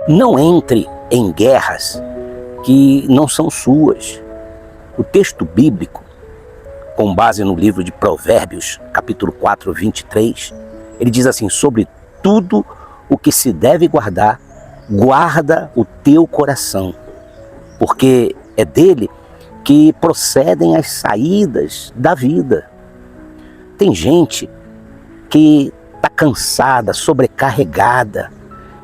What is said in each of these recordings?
Não entre em guerras que não são suas. O texto bíblico, com base no livro de Provérbios, capítulo 4, 23, ele diz assim: sobre tudo o que se deve guardar, guarda o teu coração, porque é dele que procedem as saídas da vida. Tem gente que está cansada, sobrecarregada,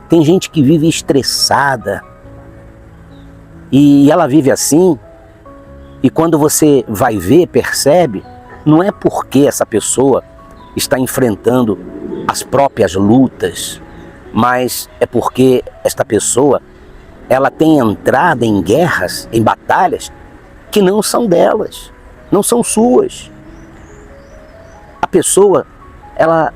tem gente que vive estressada, e ela vive assim, e quando você vai ver, percebe, não é porque essa pessoa está enfrentando as próprias lutas, mas é porque esta pessoa, ela tem entrado em guerras, em batalhas que não são delas, não são suas. A pessoa, ela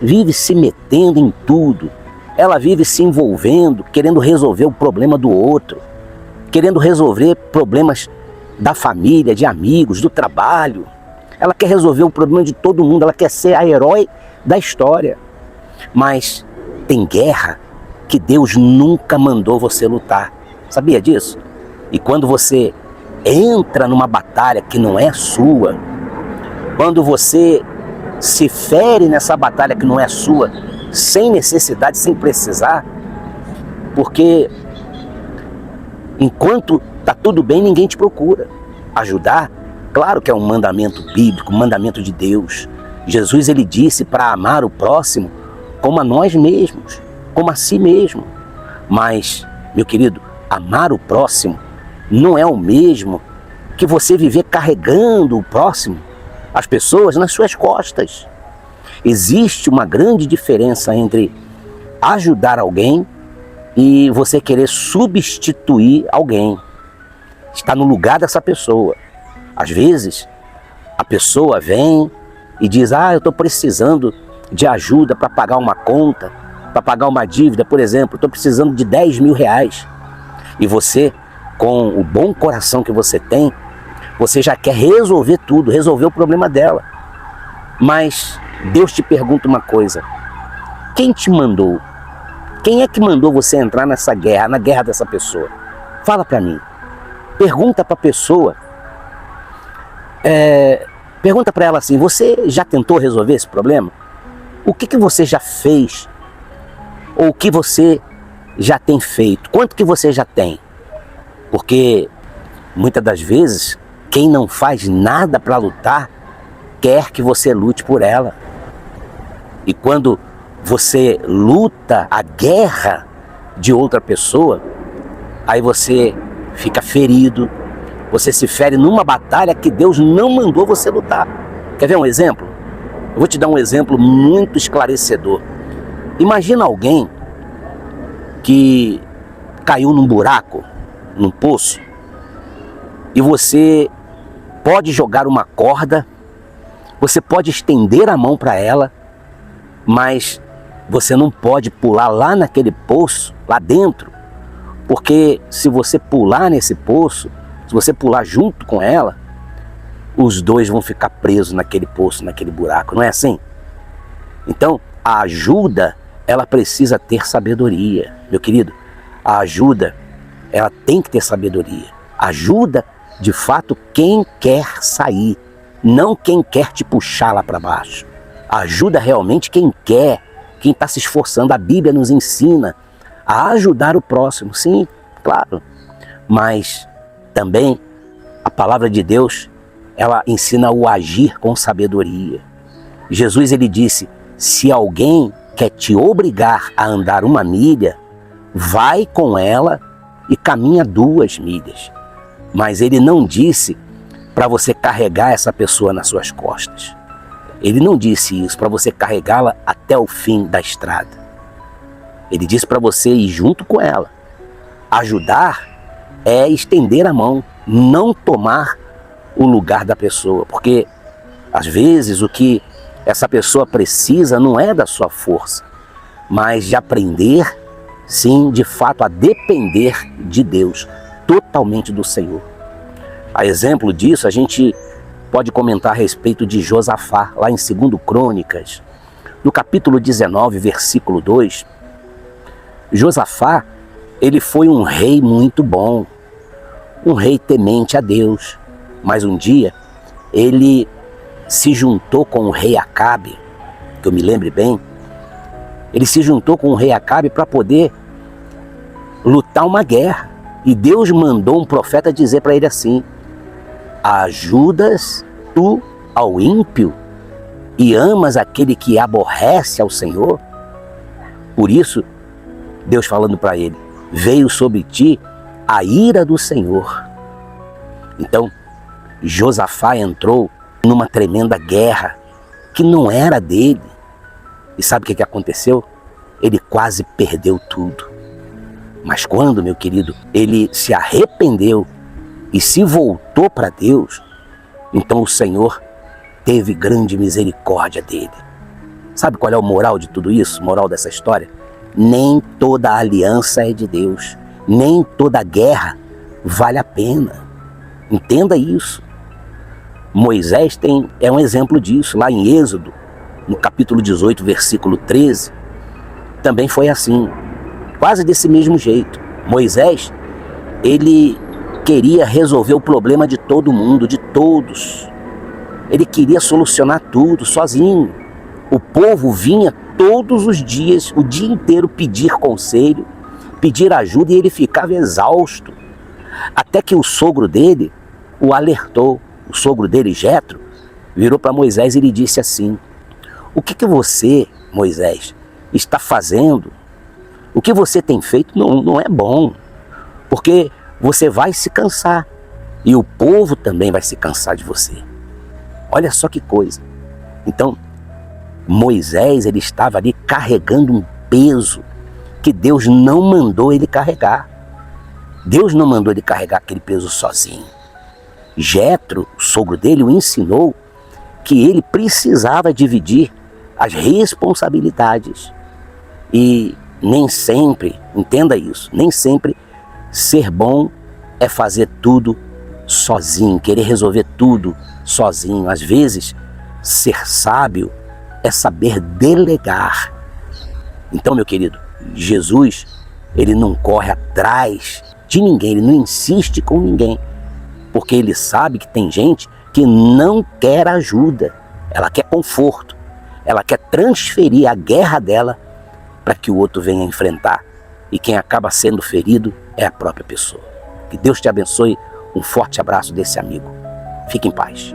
vive se metendo em tudo, ela vive se envolvendo, querendo resolver o problema do outro, querendo resolver problemas da família, de amigos, do trabalho. Ela quer resolver o problema de todo mundo, ela quer ser a herói da história. Mas tem guerra que Deus nunca mandou você lutar. Sabia disso? E quando você entra numa batalha que não é sua, quando você se fere nessa batalha que não é sua, sem necessidade, sem precisar, porque enquanto está tudo bem, ninguém te procura. Ajudar, claro que é um mandamento bíblico, um mandamento de Deus. Jesus, ele disse para amar o próximo como a nós mesmos, como a si mesmo. Mas, meu querido, amar o próximo não é o mesmo que você viver carregando o próximo, as pessoas, nas suas costas. Existe uma grande diferença entre ajudar alguém e você querer substituir alguém, estar no lugar dessa pessoa. Às vezes, a pessoa vem e diz: eu estou precisando de ajuda para pagar uma conta, para pagar uma dívida, por exemplo, estou precisando de 10 mil reais. E você, com o bom coração que você tem, você já quer resolver tudo, resolver o problema dela. Mas Deus te pergunta uma coisa: quem te mandou? Quem é que mandou você entrar nessa guerra, na guerra dessa pessoa? Fala para mim. Pergunta para a pessoa, pergunta para ela assim: você já tentou resolver esse problema? O que você já fez? Ou o que você já tem feito? Quanto que você já tem? Porque muitas das vezes, quem não faz nada para lutar, quer que você lute por ela. E quando você luta a guerra de outra pessoa, aí você fica ferido, você se fere numa batalha que Deus não mandou você lutar. Quer ver um exemplo? Eu vou te dar um exemplo muito esclarecedor. Imagina alguém que caiu num buraco, num poço, e você pode jogar uma corda, você pode estender a mão para ela, mas você não pode pular lá naquele poço, lá dentro, porque se você pular nesse poço, se você pular junto com ela, os dois vão ficar presos naquele poço, naquele buraco, não é assim? Então, a ajuda, ela precisa ter sabedoria, meu querido. A ajuda, ela tem que ter sabedoria. Ajuda, de fato, quem quer sair, não quem quer te puxar lá para baixo. Ajuda realmente quem quer, quem está se esforçando. A Bíblia nos ensina a ajudar o próximo, sim, claro. Mas também a palavra de Deus, ela ensina o agir com sabedoria. Jesus, ele disse: se alguém quer te obrigar a andar 1 milha, vai com ela e caminha 2 milhas. Mas ele não disse para você carregar essa pessoa nas suas costas. Ele não disse isso para você carregá-la até o fim da estrada. Ele disse para você ir junto com ela. Ajudar é estender a mão, não tomar o lugar da pessoa, porque às vezes o que essa pessoa precisa não é da sua força, mas de aprender, sim, de fato, a depender de Deus, totalmente do Senhor. A exemplo disso, a gente pode comentar a respeito de Josafá, lá em 2 Crônicas, no capítulo 19, versículo 2. Josafá, ele foi um rei muito bom, um rei temente a Deus, mas um dia ele se juntou com o rei Acabe, que eu me lembre bem, ele se juntou com o rei Acabe para poder lutar uma guerra. E Deus mandou um profeta dizer para ele assim: ajudas tu ao ímpio e amas aquele que aborrece ao Senhor? Por isso, Deus falando para ele: veio sobre ti a ira do Senhor. Então, Josafá entrou numa tremenda guerra que não era dele. E sabe o que aconteceu? Ele quase perdeu tudo. Mas quando, meu querido, ele se arrependeu e se voltou para Deus, então o Senhor teve grande misericórdia dele. Sabe qual é o moral de tudo isso? Moral dessa história? Nem toda aliança é de Deus. Nem toda guerra vale a pena. Entenda isso. Moisés é um exemplo disso. Lá em Êxodo, no capítulo 18, versículo 13, também foi assim. Quase desse mesmo jeito. Moisés, ele queria resolver o problema de todo mundo, de todos. Ele queria solucionar tudo sozinho. O povo vinha todos os dias, o dia inteiro, pedir conselho, pedir ajuda, e ele ficava exausto. Até que o sogro dele o alertou. O sogro dele, Jetro, virou para Moisés e lhe disse assim: o que você, Moisés, está fazendo? O que você tem feito não é bom, porque você vai se cansar e o povo também vai se cansar de você. Olha só que coisa. Então, Moisés, ele estava ali carregando um peso que Deus não mandou ele carregar. Deus não mandou ele carregar aquele peso sozinho. Jetro, o sogro dele, o ensinou que ele precisava dividir as responsabilidades. E nem sempre, entenda isso, nem sempre ser bom é fazer tudo sozinho, querer resolver tudo sozinho. Às vezes, ser sábio é saber delegar. Então, meu querido, Jesus, ele não corre atrás de ninguém, ele não insiste com ninguém, porque ele sabe que tem gente que não quer ajuda, ela quer conforto, ela quer transferir a guerra dela para que o outro venha enfrentar. E quem acaba sendo ferido é a própria pessoa. Que Deus te abençoe. Um forte abraço desse amigo. Fique em paz.